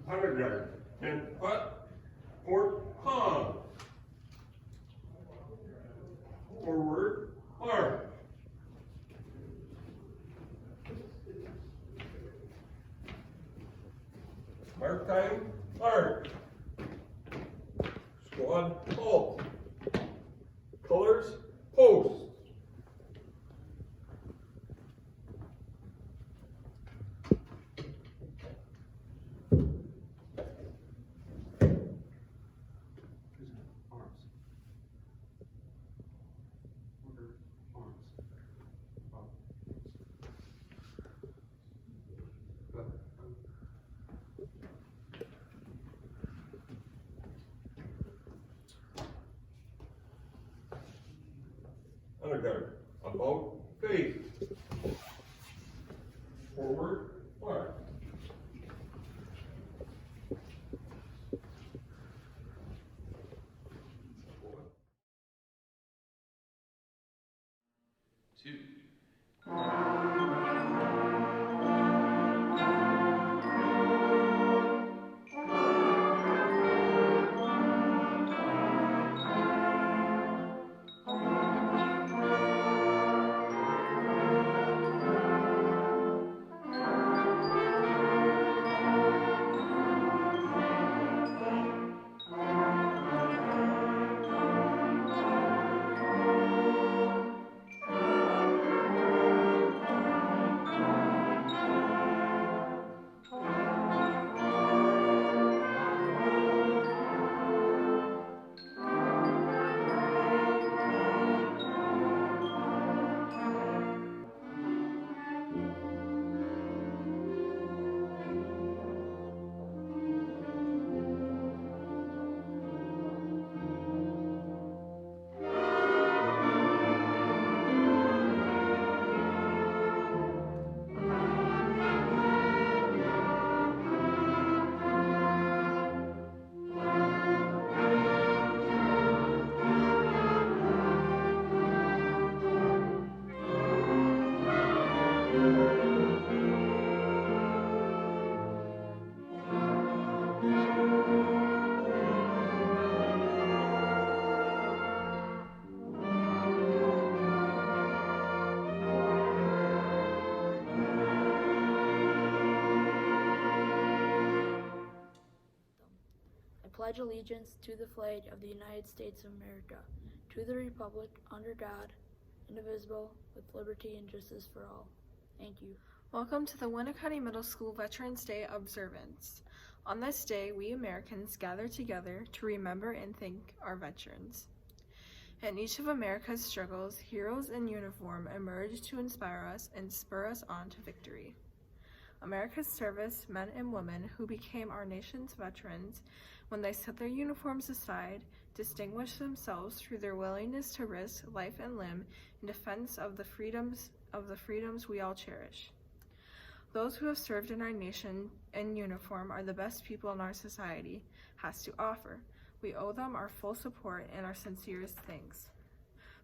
underguard, and putt for pond. Forward march. Mark time, march. Squad halt. Colors, post. Underguard, about face. Forward, march. Two. Pledge allegiance to the flag of the United States of America, to the republic under God, indivisible, with liberty and justice for all. Thank you. Welcome to the Winneconne Middle School Veterans Day observance. On this day, we Americans gather together to remember and thank our veterans. In each of America's struggles, heroes in uniform emerge to inspire us and spur us on to victory. America's service men and women who became our nation's veterans when they set their uniforms aside, distinguished themselves through their willingness to risk life and limb in defense of the freedoms we all cherish. Those who have served in our nation in uniform are the best people in our society has to offer. We owe them our full support and our sincerest thanks.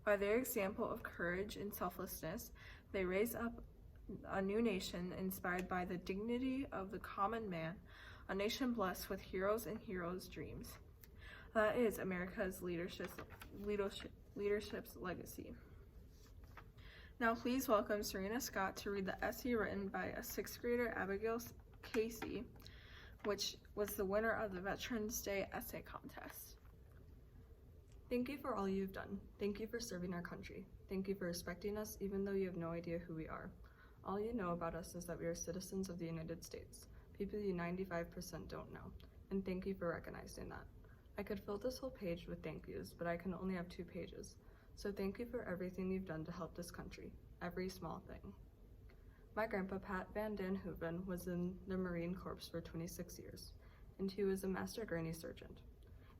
By their example of courage and selflessness, they raise up a new nation inspired by the dignity of the common man, a nation blessed with heroes and heroes' dreams. That is America's leadership's legacy. Now please welcome Serena Scott to read the essay written by a 6th grader, Abigail Casey, which was the winner of the Veterans Day Essay Contest. Thank you for all you've done. Thank you for serving our country. Thank you for respecting us even though you have no idea who we are. All you know about us is that we are citizens of the United States, people you 95% don't know, and thank you for recognizing that. I could fill this whole page with thank yous, but I can only have 2 pages. So thank you for everything you've done to help this country, every small thing. My grandpa, Pat Van Den Hooven, was in the Marine Corps for 26 years, and he was a master gurney sergeant.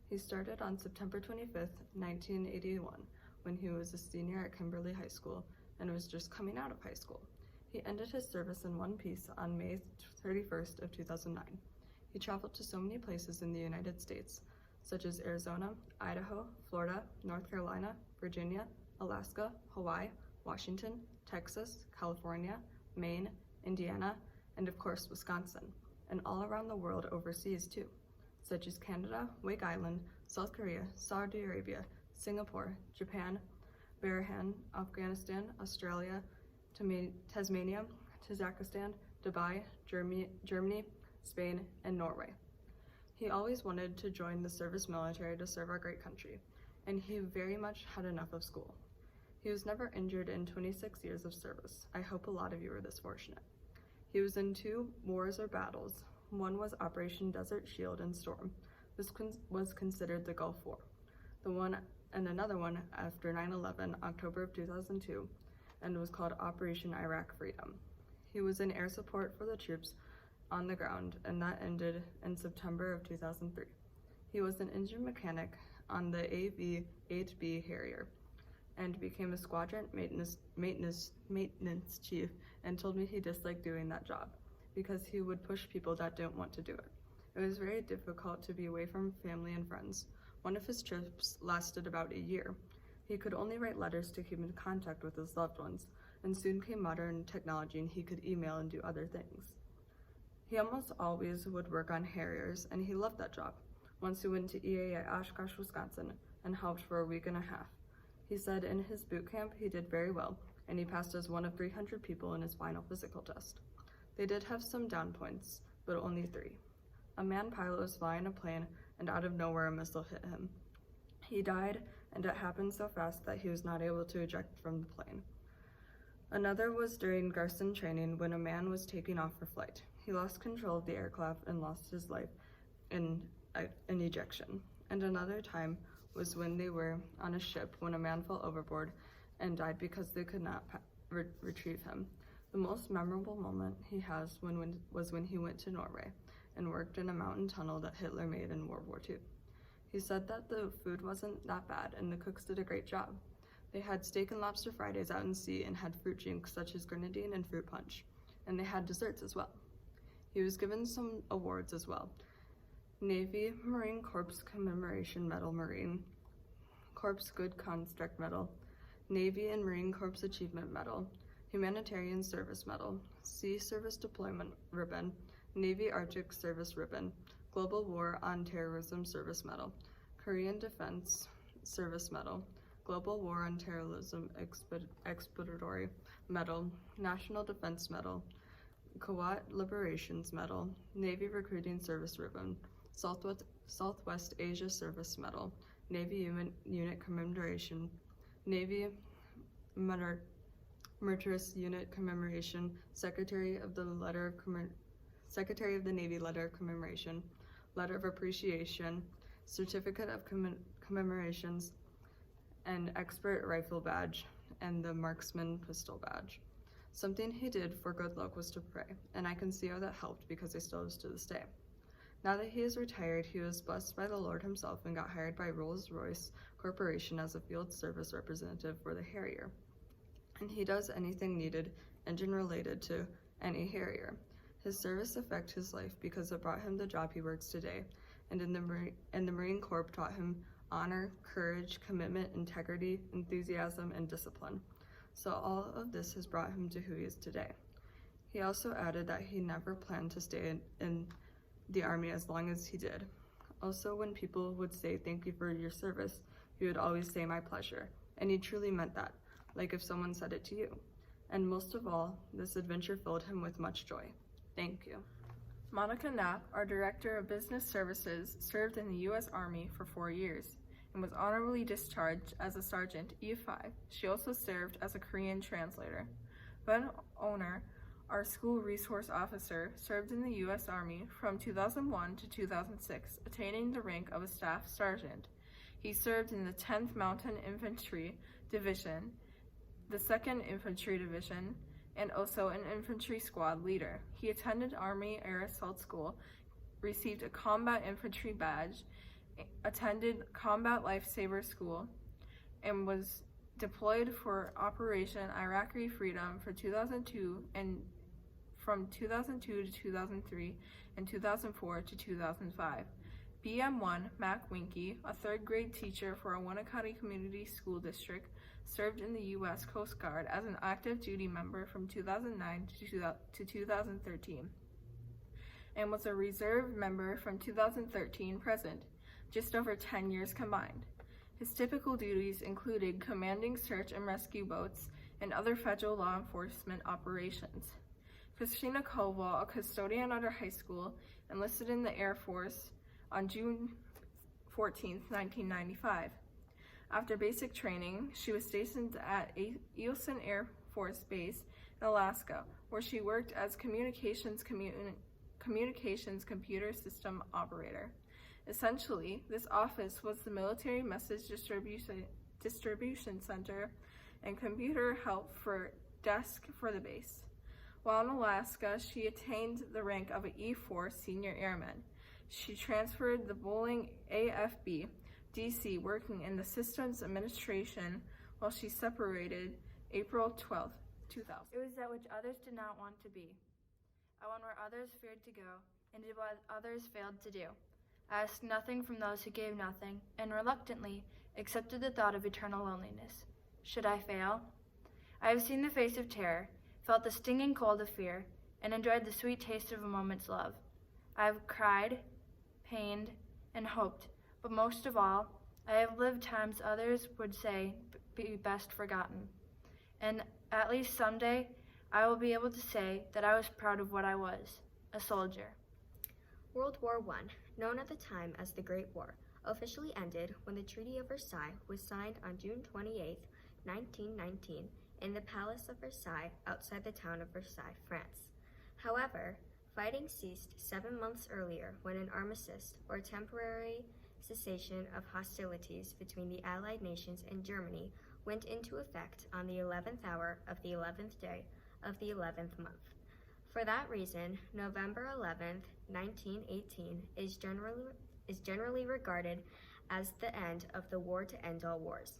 He started on September 25th, 1981, when he was a senior at Kimberly High School and was just coming out of high school. He ended his service in one piece on May 31st of 2009. He traveled to so many places in the United States, such as Arizona, Idaho, Florida, North Carolina, Virginia, Alaska, Hawaii, Washington, Texas, California, Maine, Indiana, and of course Wisconsin. and all around the world overseas too, such as Canada, Wake Island, South Korea, Saudi Arabia, Singapore, Japan, Bahrain, Afghanistan, Australia, Tasmania, Tajikistan, Dubai, Germany, Spain, and Norway. He always wanted to join the service military to serve our great country, and he very much had enough of school. He was never injured in 26 years of service. I hope a lot of you are this fortunate. He was in 2 wars or battles. One was Operation Desert Shield and Storm. This was considered the Gulf War. Another one after 9/11, October of 2002, and was called Operation Iraq Freedom. He was in air support for the troops on the ground, and that ended in September of 2003. He was an engine mechanic on the AV-8B Harrier and became a squadron maintenance chief, and told me he disliked doing that job because he would push people that didn't want to do it. It was very difficult to be away from family and friends. One of his trips lasted about a year. He could only write letters to keep in contact with his loved ones, and soon came modern technology and he could email and do other things. He almost always would work on Harriers, and he loved that job. Once he went to EA at Oshkosh, Wisconsin, and helped for a week and a half. He said in his boot camp he did very well, and he passed as one of 300 people in his final physical test. They did have some down points, but only 3. A man pilot was flying a plane, and out of nowhere a missile hit him. He died, and it happened so fast that he was not able to eject from the plane. Another was during Garrison training when a man was taking off for flight. He lost control of the aircraft and lost his life in an ejection. And another time was when they were on a ship when a man fell overboard and died because they could not retrieve him. The most memorable moment he has was when he went to Norway and worked in a mountain tunnel that Hitler made in World War II. He said that the food wasn't that bad and the cooks did a great job. They had steak and lobster Fridays out in sea and had fruit drinks such as grenadine and fruit punch. And they had desserts as well. He was given some awards as well. Navy Marine Corps Commemoration Medal, Marine Corps Good Construct Medal, Navy and Marine Corps Achievement Medal, Humanitarian Service Medal, Sea Service Deployment Ribbon, Navy Arctic Service Ribbon, Global War on Terrorism Service Medal, Korean Defense Service Medal, Global War on Terrorism Expeditionary Medal, National Defense Medal, Kuwait Liberations Medal, Navy Recruiting Service Ribbon, Southwest Asia Service Medal, Navy Unit Commemoration, Navy Meritorious Unit Commemoration, Secretary of the Navy Letter of Commemoration, Letter of Appreciation, Certificate of Commemorations, and Expert Rifle Badge, and the Marksman Pistol Badge. Something he did for good luck was to pray, and I can see how that helped because he still is to this day. Now that he is retired, he was blessed by the Lord himself and got hired by Rolls-Royce Corporation as a field service representative for the Harrier. And he does anything needed, engine related to any Harrier. His service affected his life because it brought him the job he works today, and in the Marine Corps taught him honor, courage, commitment, integrity, enthusiasm, and discipline. So all of this has brought him to who he is today. He also added that he never planned to stay in the Army as long as he did. Also, when people would say thank you for your service, he would always say my pleasure, and he truly meant that, like if someone said it to you. And most of all, this adventure filled him with much joy. Thank you. Monica Knapp, our Director of Business Services, served in the U.S. Army for 4 years and was honorably discharged as a Sergeant E5. She also served as a Korean translator. Ben Owner, our School Resource Officer, served in the U.S. Army from 2001 to 2006, attaining the rank of a Staff Sergeant. He served in the 10th Mountain Infantry Division, the 2nd Infantry Division, and also an infantry squad leader. He attended Army Air Assault School, received a Combat Infantry Badge, attended Combat Lifesaver School, and was deployed for Operation Iraqi Freedom for 2002 and from 2002 to 2003 and 2004 to 2005. BM1 Mac Winkie, a 3rd grade teacher for a Winneconne Community School District, served in the U.S. Coast Guard as an active duty member from 2009 to 2013. and was a reserve member from 2013 present, just over 10 years combined. His typical duties included commanding search and rescue boats and other federal law enforcement operations. Christina Koval, a custodian at her high school, enlisted in the Air Force on June 14, 1995. After basic training, she was stationed at Eielson Air Force Base in Alaska, where she worked as communications computer system operator. Essentially, this office was the military message distribution center and computer help for desk for the base. While in Alaska, she attained the rank of an E4 senior airman. She transferred the Bolling AFB DC, working in the systems administration while she separated April 12, 2000. It was that which others did not want to be. I went where others feared to go, and did what others failed to do. I asked nothing from those who gave nothing, and reluctantly accepted the thought of eternal loneliness. Should I fail? I have seen the face of terror, felt the stinging cold of fear, and enjoyed the sweet taste of a moment's love. I have cried, pained, and hoped, but most of all, I have lived times others would say be best forgotten. And at least someday, I will be able to say that I was proud of what I was, a soldier. World War I, known at the time as the Great War, officially ended when the Treaty of Versailles was signed on June 28, 1919, in the Palace of Versailles outside the town of Versailles, France. However, fighting ceased 7 months earlier when an armistice, or temporary cessation of hostilities between the Allied nations and Germany, went into effect on the 11th hour of the 11th day of the 11th month. For that reason, November 11th, 1918 is generally regarded as the end of the war to end all wars.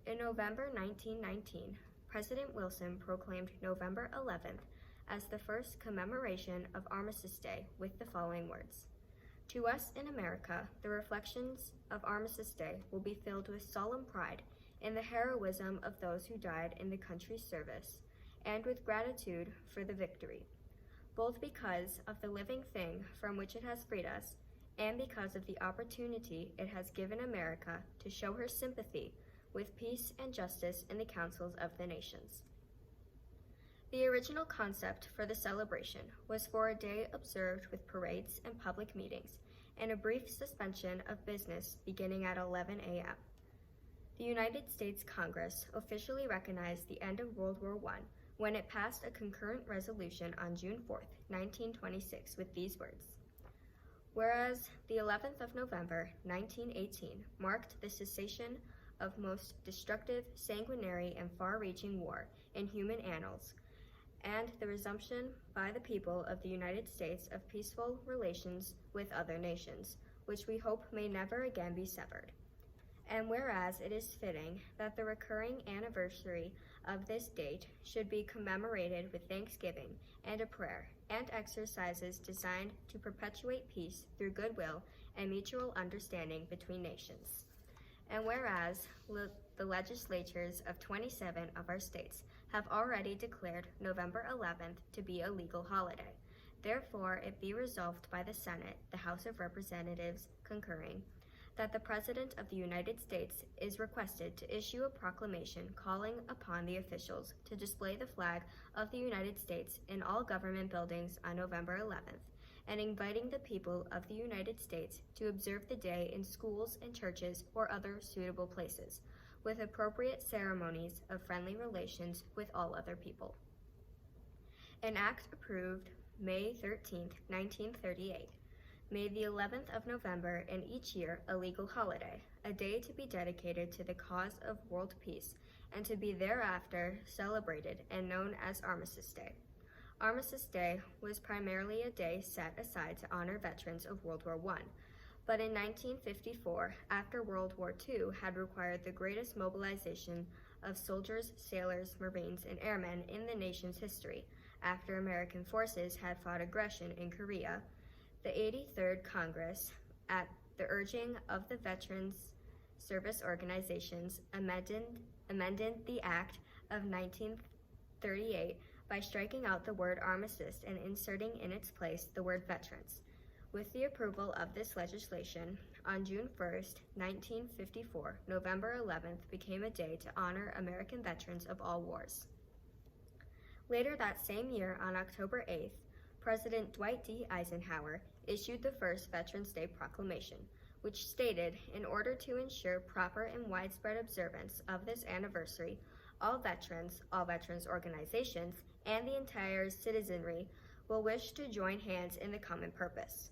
In November 1919, President Wilson proclaimed November 11th as the first commemoration of Armistice Day with the following words: "To us in America, the reflections of Armistice Day will be filled with solemn pride in the heroism of those who died in the country's service, and with gratitude for the victory, both because of the living thing from which it has freed us, and because of the opportunity it has given America to show her sympathy with peace and justice in the councils of the nations." The original concept for the celebration was for a day observed with parades and public meetings, and a brief suspension of business beginning at 11 a.m. The United States Congress officially recognized the end of World War I when it passed a concurrent resolution on June 4, 1926, with these words: "Whereas the 11th of November, 1918, marked the cessation of most destructive, sanguinary, and far-reaching war in human annals, and the resumption by the people of the United States of peaceful relations with other nations, which we hope may never again be severed. And whereas it is fitting that the recurring anniversary of this date should be commemorated with thanksgiving and a prayer and exercises designed to perpetuate peace through goodwill and mutual understanding between nations. And whereas the legislatures of 27 of our states have already declared November 11th to be a legal holiday, therefore it be resolved by the Senate, the House of Representatives concurring, that the President of the United States is requested to issue a proclamation calling upon the officials to display the flag of the United States in all government buildings on November 11th, and inviting the people of the United States to observe the day in schools and churches or other suitable places, with appropriate ceremonies of friendly relations with all other people." An act approved May 13, 1938, made the 11th of November in each year a legal holiday, a day to be dedicated to the cause of world peace and to be thereafter celebrated and known as Armistice Day. Armistice Day was primarily a day set aside to honor veterans of World War I, but in 1954, after World War II had required the greatest mobilization of soldiers, sailors, Marines, and airmen in the nation's history, after American forces had fought aggression in Korea, the 83rd Congress, at the urging of the Veterans Service Organizations, amended the Act of 1938 by striking out the word armistice and inserting in its place the word veterans. With the approval of this legislation, on June 1st, 1954, November 11th became a day to honor American veterans of all wars. Later that same year, on October 8th, President Dwight D. Eisenhower issued the first Veterans Day proclamation, which stated, in order to ensure proper and widespread observance of this anniversary, all veterans organizations, and the entire citizenry will wish to join hands in the common purpose.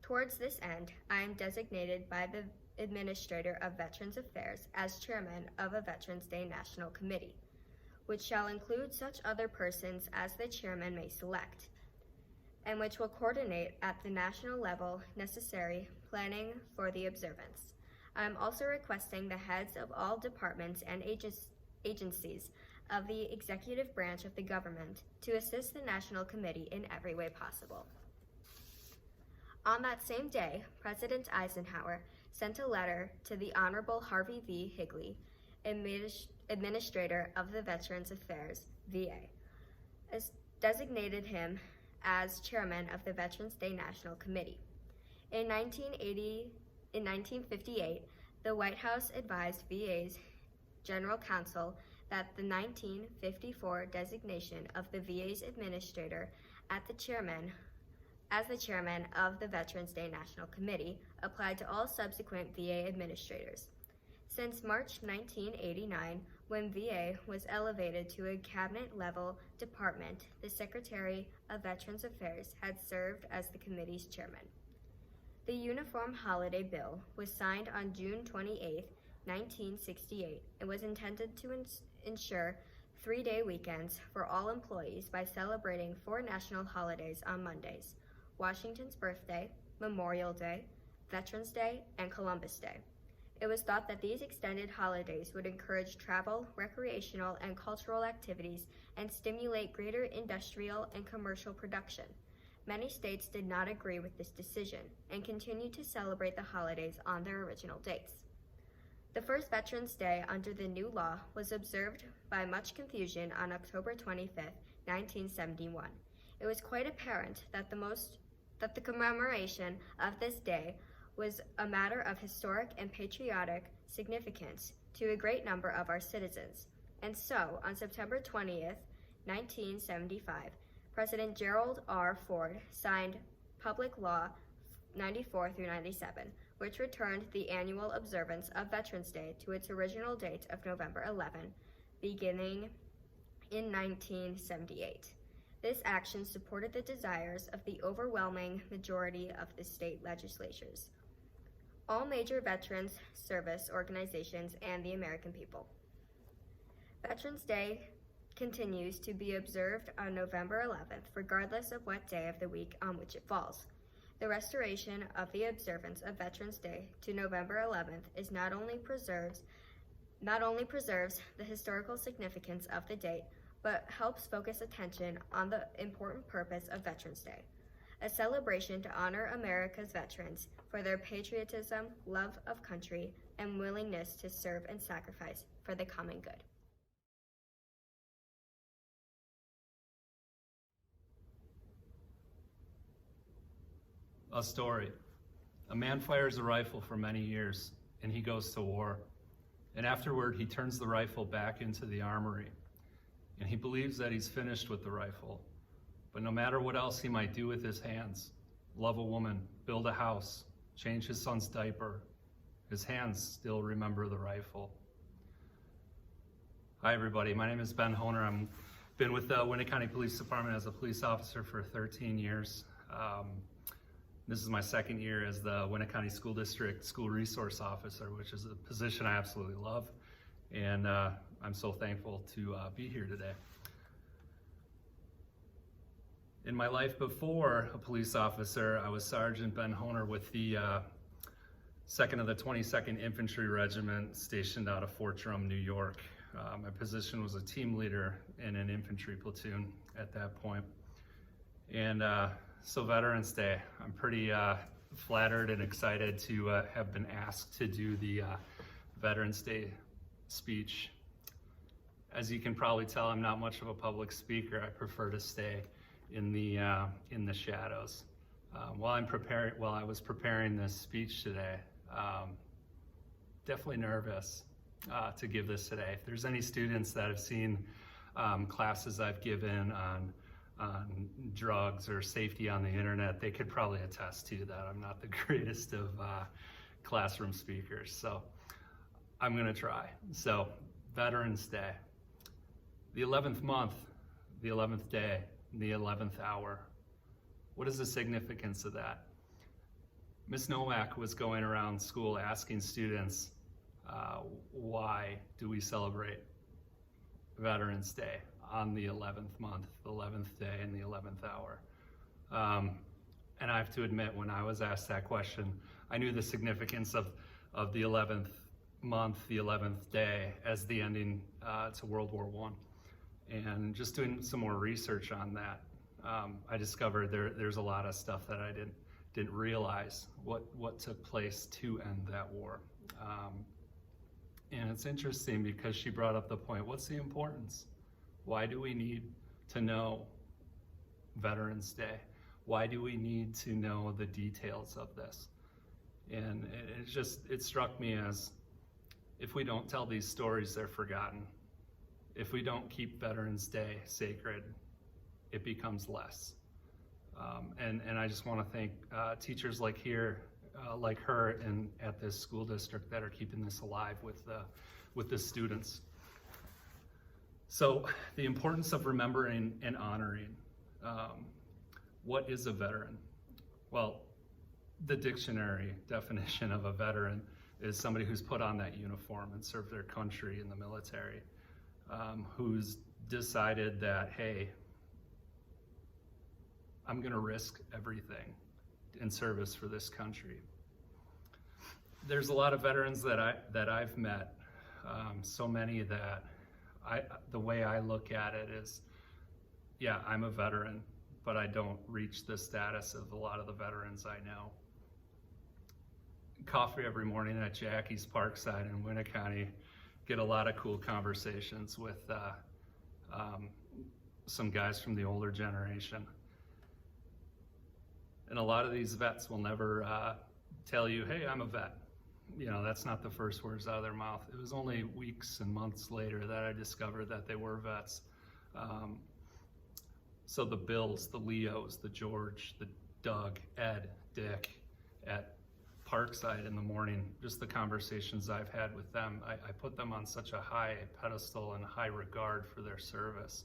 Towards this end, I am designated by the Administrator of Veterans Affairs as Chairman of a Veterans Day National Committee, which shall include such other persons as the Chairman may select, and which will coordinate at the national level necessary planning for the observance. I am also requesting the heads of all departments and agencies of the executive branch of the government to assist the National Committee in every way possible. On that same day, President Eisenhower sent a letter to the Honorable Harvey V. Higley, Administrator of the Veterans Affairs, VA, designated him as Chairman of the Veterans Day National Committee. In 1958, the White House advised VA's General Counsel that the 1954 designation of the VA's administrator as the chairman of the Veterans Day National Committee applied to all subsequent VA administrators. Since March 1989, when VA was elevated to a cabinet-level department, the Secretary of Veterans Affairs had served as the committee's chairman. The Uniform Holiday Bill was signed on June 28, 1968, and was intended to ensure 3-day weekends for all employees by celebrating 4 national holidays on Mondays: Washington's birthday, Memorial Day, Veterans Day, and Columbus Day. It was thought that these extended holidays would encourage travel, recreational, and cultural activities and stimulate greater industrial and commercial production. Many states did not agree with this decision and continued to celebrate the holidays on their original dates. The first Veterans Day under the new law was observed by much confusion on October 25, 1971. It was quite apparent that the commemoration of this day was a matter of historic and patriotic significance to a great number of our citizens. And so, on September 20th, 1975, President Gerald R. Ford signed Public Law 94 through 97, which returned the annual observance of Veterans Day to its original date of November 11, beginning in 1978. This action supported the desires of the overwhelming majority of the state legislatures, all major veterans service organizations, and the American people. Veterans Day continues to be observed on November 11th, regardless of what day of the week on which it falls. The restoration of the observance of Veterans Day to November 11th is not only preserves the historical significance of the date, but helps focus attention on the important purpose of Veterans Day, a celebration to honor America's veterans for their patriotism, love of country, and willingness to serve and sacrifice for the common good. A story. A man fires a rifle for many years, and he goes to war. And afterward, he turns the rifle back into the armory. And he believes that he's finished with the rifle. But no matter what else he might do with his hands, love a woman, build a house, change his son's diaper, his hands still remember the rifle. Hi everybody, my name is Ben Honer. I've been with the Winneconne Police Department as a police officer for 13 years. This is my second year as the Winneconne School District School Resource Officer, which is a position I absolutely love. And I'm so thankful to be here today. In my life before a police officer, I was Sergeant Ben Honer with the 2nd of the 22nd Infantry Regiment stationed out of Fort Drum, New York. My position was a team leader in an infantry platoon at that point. And so Veterans Day, I'm pretty flattered and excited to have been asked to do the Veterans Day speech. As you can probably tell, I'm not much of a public speaker. I prefer to stay in the shadows. While I was preparing this speech today, definitely nervous to give this today. If there's any students that have seen classes I've given on drugs or safety on the internet, they could probably attest to that. I'm not the greatest of classroom speakers, so I'm gonna try. So, Veterans Day, the 11th month, the 11th day, the 11th hour. What is the significance of that? Miss Nowak was going around school asking students, why do we celebrate Veterans Day on the 11th month, the 11th day, and the 11th hour? And I have to admit, when I was asked that question, I knew the significance of the 11th month, the 11th day, as the ending to World War I. And just doing some more research on that, I discovered there's a lot of stuff that I didn't realize what took place to end that war. And it's interesting because she brought up the point, what's the importance? Why do we need to know Veterans Day? Why do we need to know the details of this? And it struck me as, if we don't tell these stories, they're forgotten. If we don't keep Veterans Day sacred, it becomes less. And I just want to thank teachers like her and at this school district that are keeping this alive with the students. So the importance of remembering and honoring. What is a veteran? Well, the dictionary definition of a veteran is somebody who's put on that uniform and served their country in the military, who's decided that, hey, I'm gonna risk everything in service for this country. There's a lot of veterans that I've met, so many that the way I look at it is, yeah, I'm a veteran, but I don't reach the status of a lot of the veterans I know. Coffee every morning at Jackie's Parkside in Winneconne, get a lot of cool conversations with some guys from the older generation. And a lot of these vets will never tell you, hey, I'm a vet. You know, that's not the first words out of their mouth. It was only weeks and months later that I discovered that they were vets. So the Bills, the Leos, the George, the Doug, Ed, Dick at Parkside in the morning, just the conversations I've had with them, I put them on such a high pedestal and high regard for their service.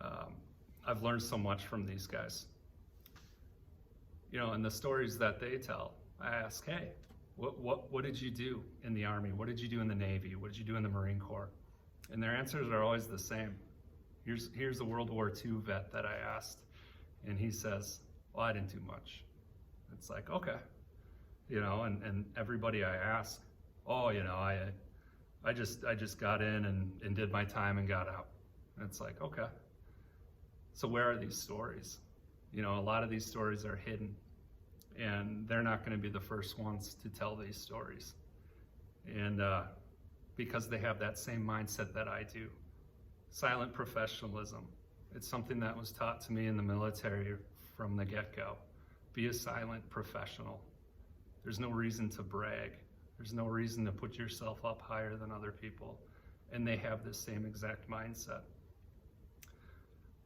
I've learned so much from these guys. You know, and the stories that they tell, I ask, hey, what did you do in the Army? What did you do in the Navy? What did you do in the Marine Corps? And their answers are always the same. Here's a World War II vet that I asked, and he says, well, I didn't do much. It's like, okay. You know, and everybody I ask, oh, you know, I just got in and did my time and got out. And it's like, okay. So where are these stories? You know, a lot of these stories are hidden, and they're not going to be the first ones to tell these stories. And because they have that same mindset that I do. Silent professionalism. It's something that was taught to me in the military from the get-go. Be a silent professional. There's no reason to brag. There's no reason to put yourself up higher than other people. And they have this same exact mindset.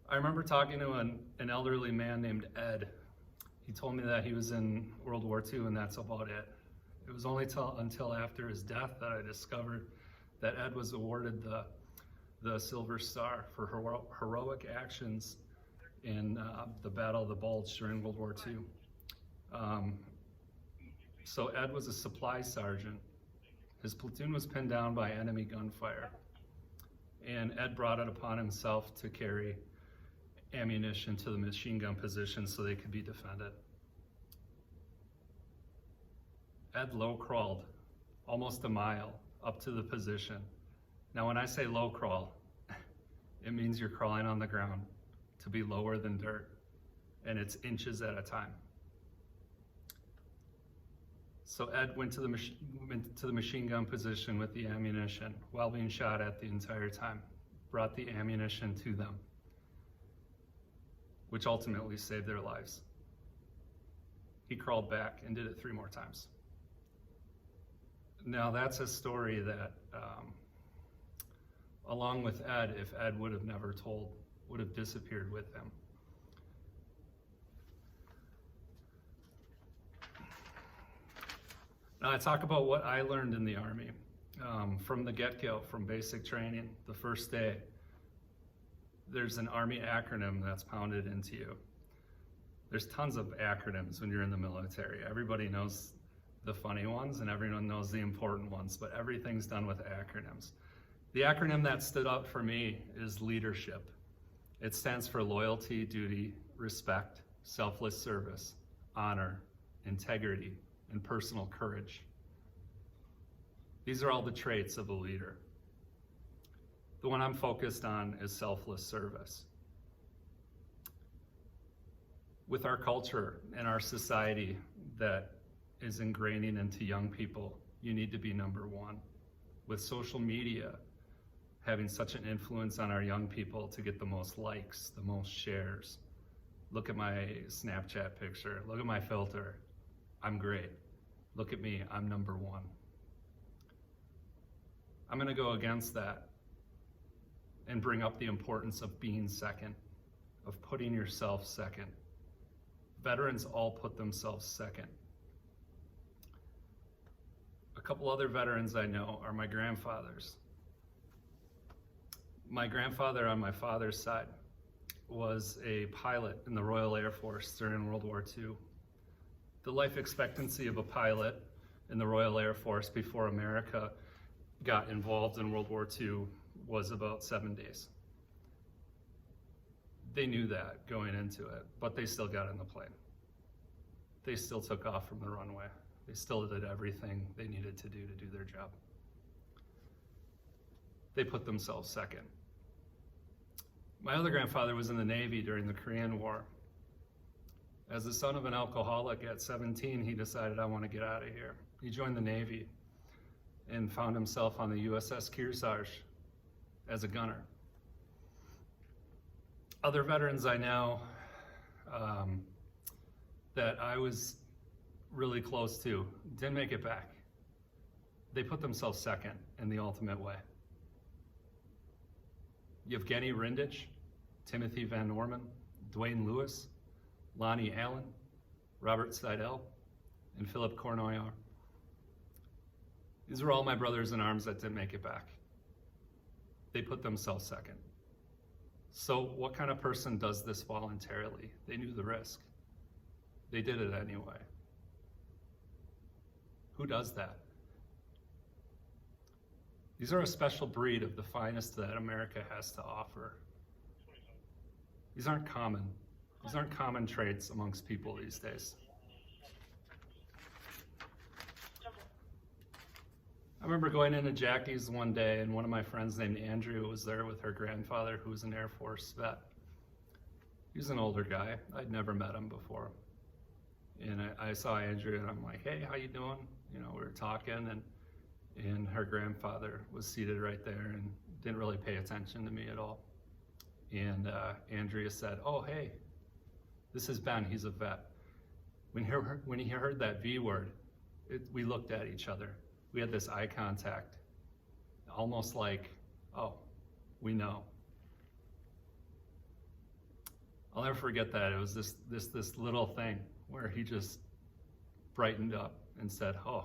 I remember talking to an elderly man named Ed. He told me that he was in World War II, and that's about it. It was only until after his death that I discovered that Ed was awarded the Silver Star for heroic actions in the Battle of the Bulge during World War II. So Ed was a supply sergeant. His platoon was pinned down by enemy gunfire, and Ed brought it upon himself to carry ammunition to the machine gun position so they could be defended. Ed low crawled almost a mile up to the position. Now when I say low crawl, it means you're crawling on the ground to be lower than dirt, and it's inches at a time. So Ed went to the machine gun position with the ammunition while being shot at the entire time, brought the ammunition to them, which ultimately saved their lives. He crawled back and did it 3 more times. Now that's a story that, along with Ed, if Ed would have never told, would have disappeared with him. Now I talk about what I learned in the Army. From the get-go, from basic training, the first day, there's an Army acronym that's pounded into you. There's tons of acronyms when you're in the military. Everybody knows the funny ones and everyone knows the important ones, but everything's done with acronyms. The acronym that stood out for me is leadership. It stands for loyalty, duty, respect, selfless service, honor, integrity, and personal courage. These are all the traits of a leader. The one I'm focused on is selfless service. With our culture and our society that is ingraining into young people, you need to be number one. With social media having such an influence on our young people to get the most likes, the most shares. Look at my Snapchat picture, look at my filter, I'm great. Look at me, I'm number one. I'm gonna go against that and bring up the importance of being second, of putting yourself second. Veterans all put themselves second. A couple other veterans I know are my grandfathers. My grandfather on my father's side was a pilot in the Royal Air Force during World War II. The life expectancy of a pilot in the Royal Air Force before America got involved in World War II was about 7 days. They knew that going into it, but they still got in the plane. They still took off from the runway. They still did everything they needed to do their job. They put themselves second. My other grandfather was in the Navy during the Korean War. As the son of an alcoholic at 17, he decided, I want to get out of here. He joined the Navy and found himself on the USS Kearsarge as a gunner. Other veterans I know that I was really close to didn't make it back. They put themselves second in the ultimate way. Yevgeny Rindich, Timothy Van Norman, Dwayne Lewis, Lonnie Allen, Robert Seidel, and Philip Cornoyer. These are all my brothers in arms that didn't make it back. They put themselves second. So what kind of person does this voluntarily? They knew the risk. They did it anyway. Who does that? These are a special breed of the finest that America has to offer. These aren't common. These aren't common traits amongst people these days. I remember going into Jackie's one day and one of my friends named Andrew was there with her grandfather who was an Air Force vet. He was an older guy. I'd never met him before. And I saw Andrew and I'm like, hey, how you doing? You know, we were talking and her grandfather was seated right there and didn't really pay attention to me at all. And Andrea said, oh, hey, this is Ben, he's a vet. When he heard that V word, we looked at each other. We had this eye contact, almost like, oh, we know. I'll never forget that. It was this little thing where he just brightened up and said, oh,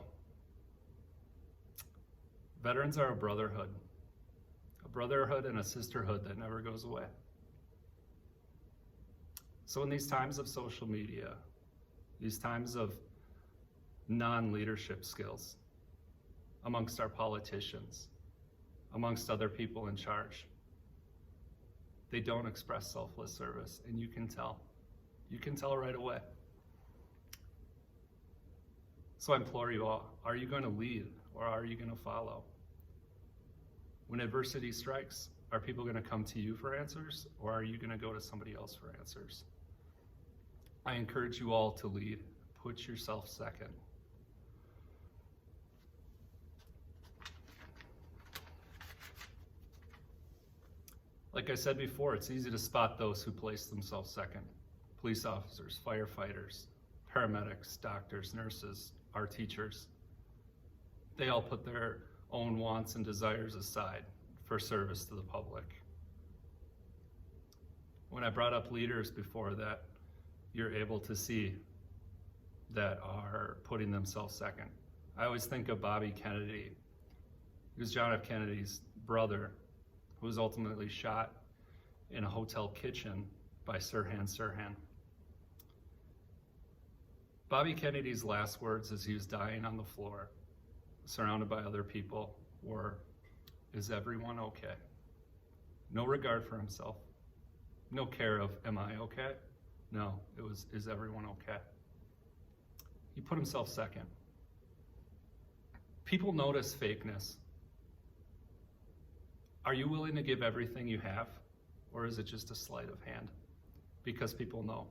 veterans are a brotherhood and a sisterhood that never goes away. So in these times of social media, these times of non-leadership skills, amongst our politicians, amongst other people in charge, they don't express selfless service, and you can tell. You can tell right away. So I implore you all, are you going to lead or are you going to follow? When adversity strikes, are people going to come to you for answers or are you going to go to somebody else for answers? I encourage you all to lead. Put yourself second. Like I said before, it's easy to spot those who place themselves second. Police officers, firefighters, paramedics, doctors, nurses, our teachers. They all put their own wants and desires aside for service to the public. When I brought up leaders before that, you're able to see that are putting themselves second. I always think of Bobby Kennedy. He was John F. Kennedy's brother, who was ultimately shot in a hotel kitchen by Sirhan Sirhan. Bobby Kennedy's last words as he was dying on the floor, surrounded by other people, were, "Is everyone okay?" No regard for himself. No care of, am I okay? No, it was, is everyone okay? He put himself second. People notice fakeness. Are you willing to give everything you have, or is it just a sleight of hand? Because people know.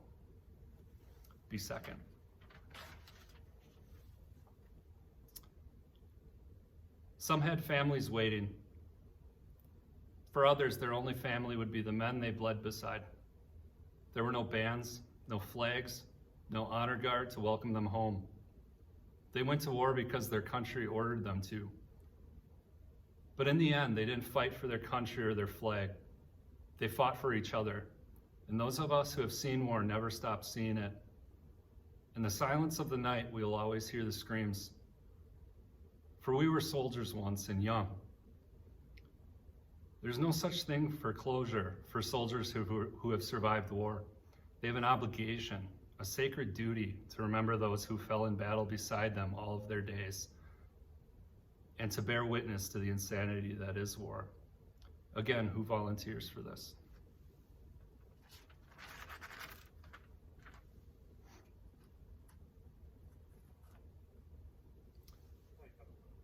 Be second. Some had families waiting. For others, their only family would be the men they bled beside. There were no bands, no flags, no honor guard to welcome them home. They went to war because their country ordered them to. But in the end, they didn't fight for their country or their flag. They fought for each other. And those of us who have seen war never stop seeing it. In the silence of the night, we will always hear the screams. For we were soldiers once and young. There's no such thing for closure for soldiers who have survived war. They have an obligation, a sacred duty to remember those who fell in battle beside them all of their days, and to bear witness to the insanity that is war. Again, who volunteers for this?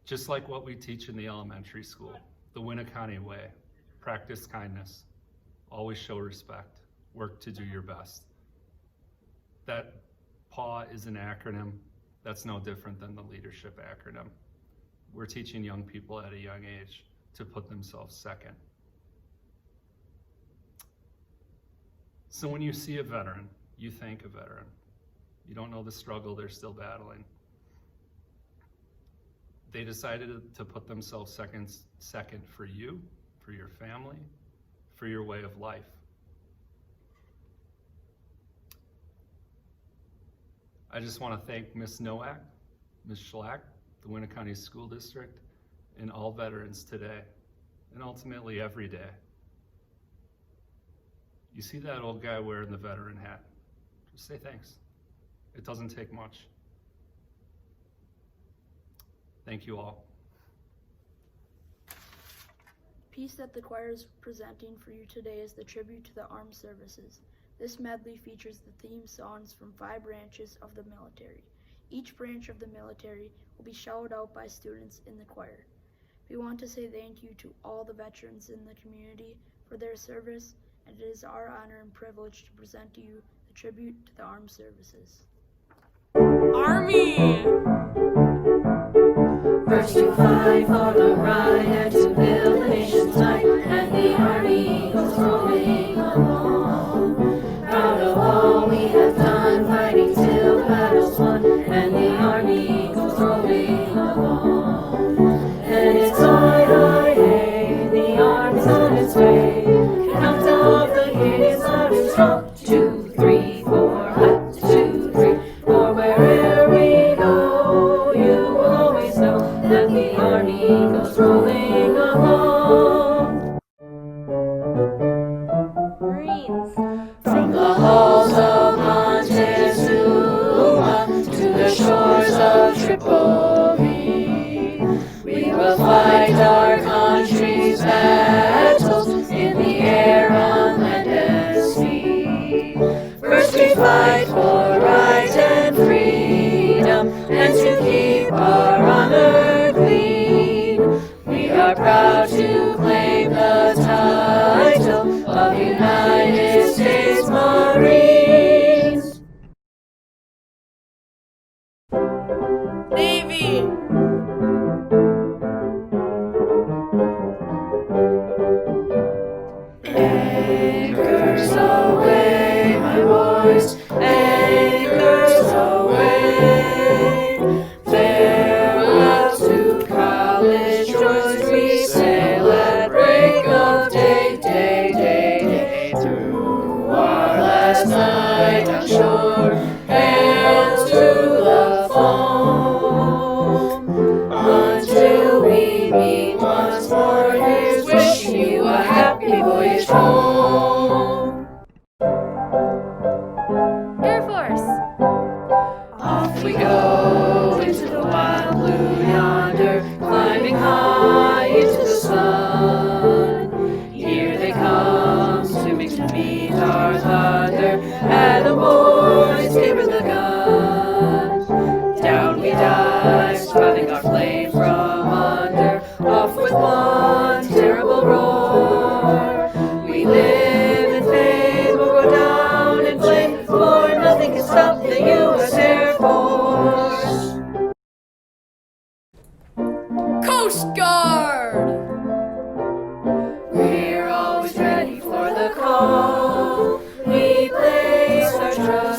Just like what we teach in the elementary school, the Winneconne way. Practice kindness, always show respect, work to do your best. That PAW is an acronym. That's no different than the leadership acronym. We're teaching young people at a young age to put themselves second. So when you see a veteran, you thank a veteran. You don't know the struggle they're still battling. They decided to put themselves second for you, for your family, for your way of life. I just want to thank Ms. Nowak, Ms. Schlack, the Winneconne School District, and all veterans today, and ultimately every day. You see that old guy wearing the veteran hat, just say thanks. It doesn't take much. Thank you all. Piece that the choir is presenting for you today is the tribute to the armed services. This medley features the theme songs from 5 branches of the military. Each branch of the military will be shouted out by students in the choir. We want to say thank you to all the veterans in the community for their service, and it is our honor and privilege to present to you the tribute to the armed services. Army! First to fight for the right and to build the nation's might, and the army goes rolling along. Proud of all we have done, fighting till the battle's won, and the army goes rolling along. And it's high, high, hey, the army's on its way. Count of the gate is loud and strong. 2, 3, 4, up, 2, 3. For wherever we go, you will always know that the army goes rolling along. Marines! From the halls of Montezuma to the shores of Tripoli, we will fight our country's battles in the air, on land and sea. First we fight for right and freedom, and to keep our honor clean. We are proud to claim the title of United States Marines. Navy! And hoist anchors away. Farewell to college joys, we sail at break of day, day, day, day. Through our last night on shore, hail to the foam. Until we meet once more, here's wishing you a happy voyage home. Air Force! Off we go into the wild blue yonder, climbing high into the sun. Here they come, swimming to meet our thunder, and the boys give her the gun. Down we dive, spouting our flame from under, off with one terrible roar. We live in fame, we'll go down in flame, for nothing can stop the U.S. Air Force. Coast Guard! We're always ready for the call. We place our trust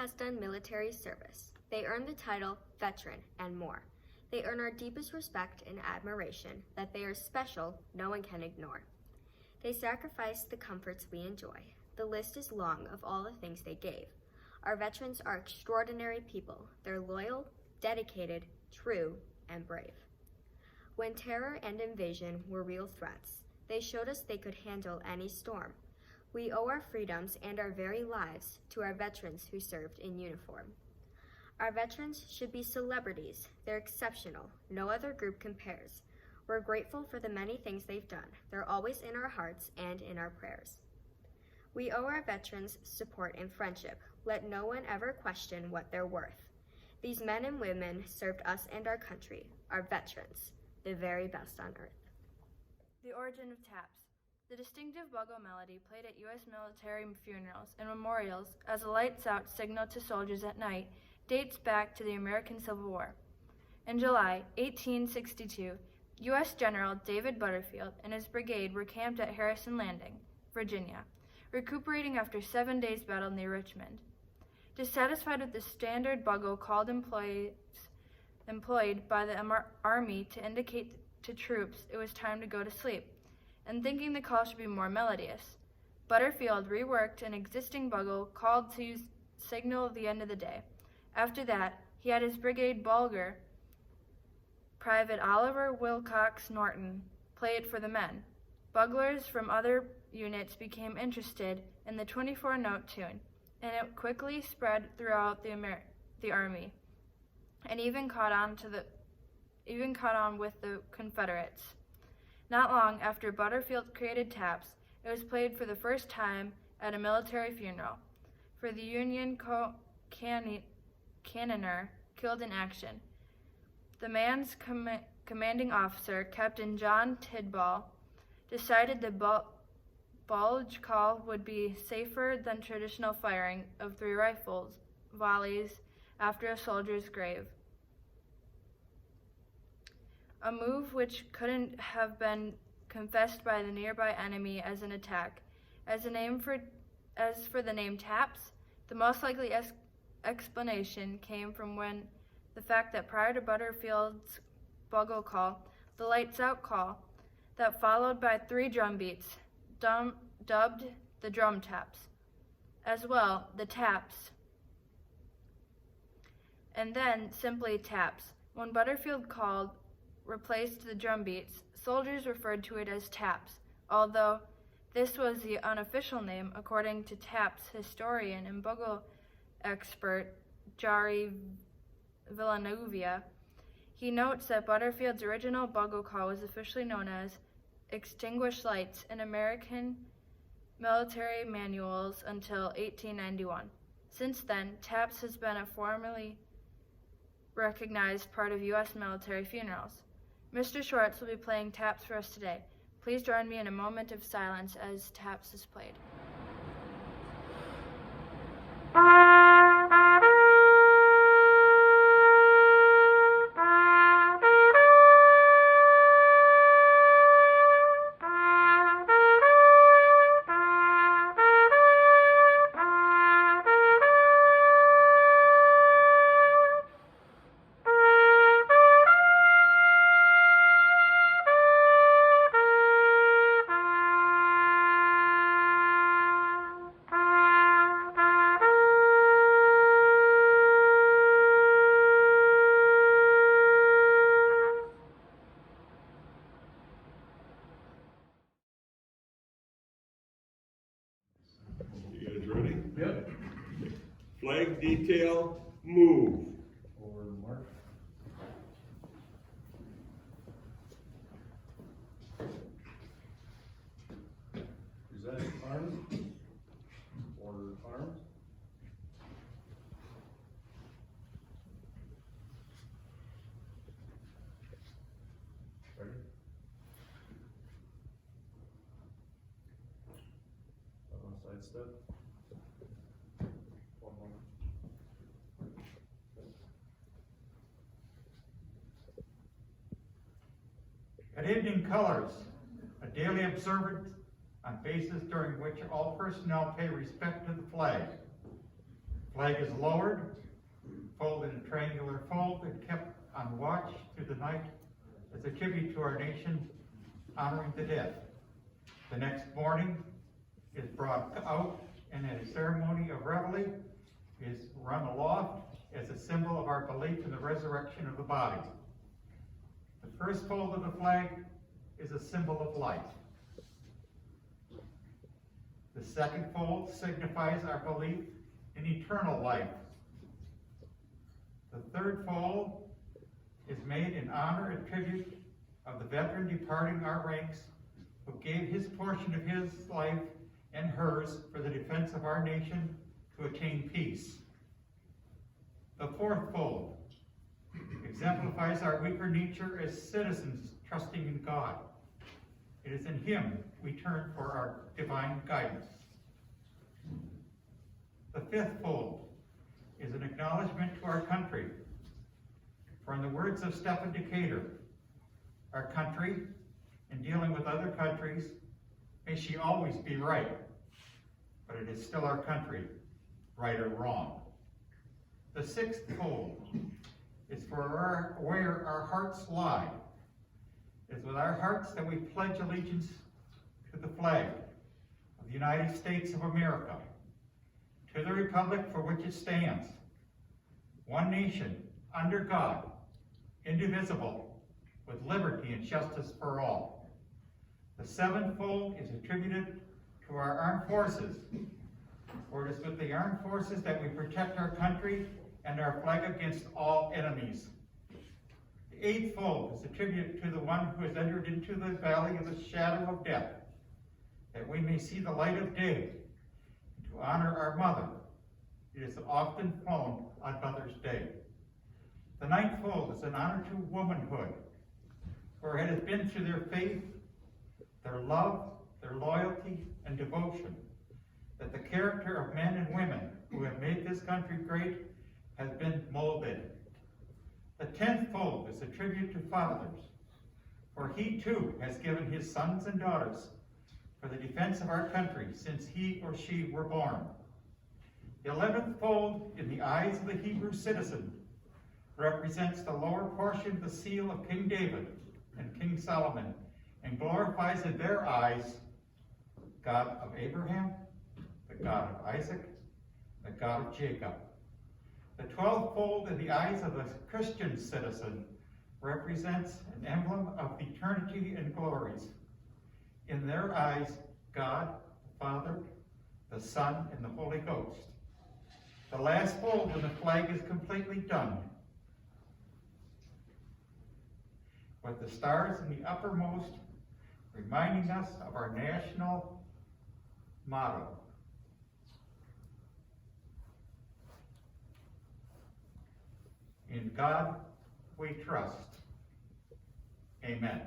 has done military service. They earn the title veteran and more. They earn our deepest respect and admiration that they are special, no one can ignore. They sacrificed the comforts we enjoy. The list is long of all the things they gave. Our veterans are extraordinary people. They're loyal, dedicated, true, and brave. When terror and invasion were real threats, they showed us they could handle any storm. We owe our freedoms and our very lives to our veterans who served in uniform. Our veterans should be celebrities. They're exceptional. No other group compares. We're grateful for the many things they've done. They're always in our hearts and in our prayers. We owe our veterans support and friendship. Let no one ever question what they're worth. These men and women served us and our country, our veterans, the very best on earth. The origin of taps. The distinctive bugle melody played at U.S. military funerals and memorials as a lights-out signal to soldiers at night dates back to the American Civil War. In July 1862, U.S. General David Butterfield and his brigade were camped at Harrison Landing, Virginia, recuperating after 7 days' battle near Richmond. Dissatisfied with the standard bugle call employed by the Army to indicate to troops it was time to go to sleep, and thinking the call should be more melodious, Butterfield reworked an existing bugle called to signal the end of the day. After that, he had his brigade bulgar, Private Oliver Wilcox Norton, play it for the men. Buglers from other units became interested in the 24-note tune, and it quickly spread throughout the Army, and even caught on with the Confederates. Not long after Butterfield created taps, it was played for the first time at a military funeral for the Union cannoneer killed in action. The man's commanding officer, Captain John Tidball, decided the bulge call would be safer than traditional firing of 3 volleys after a soldier's grave. A move which couldn't have been confessed by the nearby enemy as an attack. As for the name taps, the most likely explanation came from the fact that prior to Butterfield's bugle call, the lights out call, that followed by 3 drum beats, dubbed the drum taps. As well, the taps, and then simply taps. When Butterfield called replaced the drum beats, soldiers referred to it as taps, although this was the unofficial name according to taps historian and bugle expert Jari Villanueva. He notes that Butterfield's original bugle call was officially known as extinguished lights in American military manuals until 1891. Since then, taps has been a formally recognized part of U.S. military funerals. Mr. Schwartz will be playing taps for us today. Please join me in a moment of silence as taps is played. You guys ready? Yep. Flag detail, move. Forward mark. Present arms. Order arms. Ready? On side step. One moment. At Indian colors, a daily observance on basis during which all personnel pay respect to the flag. Flag is lowered, folded in triangular fold, and kept on watch through the night as a tribute to our nation, honoring the dead. The next morning is brought out, and a ceremony of reveille is run aloft as a symbol of our belief in the resurrection of the body. The first fold of the flag is a symbol of life. The second fold signifies our belief in eternal life. The third fold is made in honor and tribute of the veteran departing our ranks, who gave his portion of his life and hers for the defense of our nation to attain peace. The fourth fold exemplifies our weaker nature as citizens trusting in God. It is in Him we turn for our divine guidance. The fifth fold is an acknowledgement to our country. For in the words of Stephen Decatur, our country, in dealing with other countries, may she always be right, but it is still our country, right or wrong. The sixth fold is for where our hearts lie. It is with our hearts that we pledge allegiance to the flag of the United States of America, to the republic for which it stands, one nation, under God, indivisible, with liberty and justice for all. The seventh fold is attributed to our armed forces, for it is with the armed forces that we protect our country and our flag against all enemies. The eighth fold is attributed to the one who has entered into the valley of the shadow of death, that we may see the light of day, and to honor our mother. It is often flown on Mother's Day. The ninth fold is an honor to womanhood, for it has been through their faith, their love, their loyalty, and devotion that the character of men and women who have made this country great has been molded. The 10th fold is a tribute to fathers, for he too has given his sons and daughters for the defense of our country since he or she were born. The 11th fold, in the eyes of the Hebrew citizen, represents the lower portion of the seal of King David and King Solomon, and glorifies in their eyes God of Abraham, the God of Isaac, the God of Jacob. The 12th fold in the eyes of the Christian citizen represents an emblem of eternity and glories. In their eyes, God, the Father, the Son, and the Holy Ghost. The last fold when the flag is completely done, with the stars in the uppermost, reminding us of our national motto. In God we trust. Amen.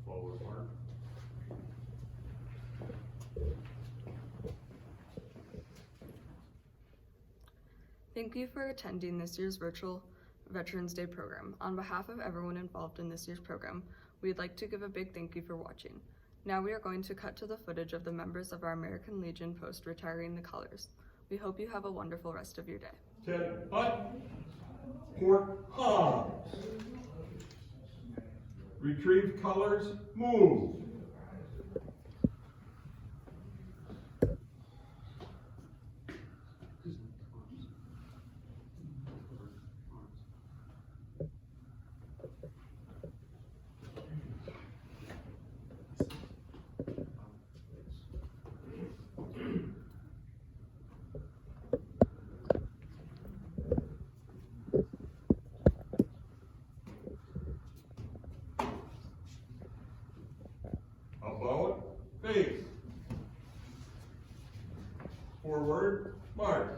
Forward mark. Thank you for attending this year's virtual Veterans Day program. On behalf of everyone involved in this year's program, we'd like to give a big thank you for watching. Now we are going to cut to the footage of the members of our American Legion post retiring the colors. We hope you have a wonderful rest of your day. 10 butt, port Hobbs. Retrieve colors, move. About face. Forward, march.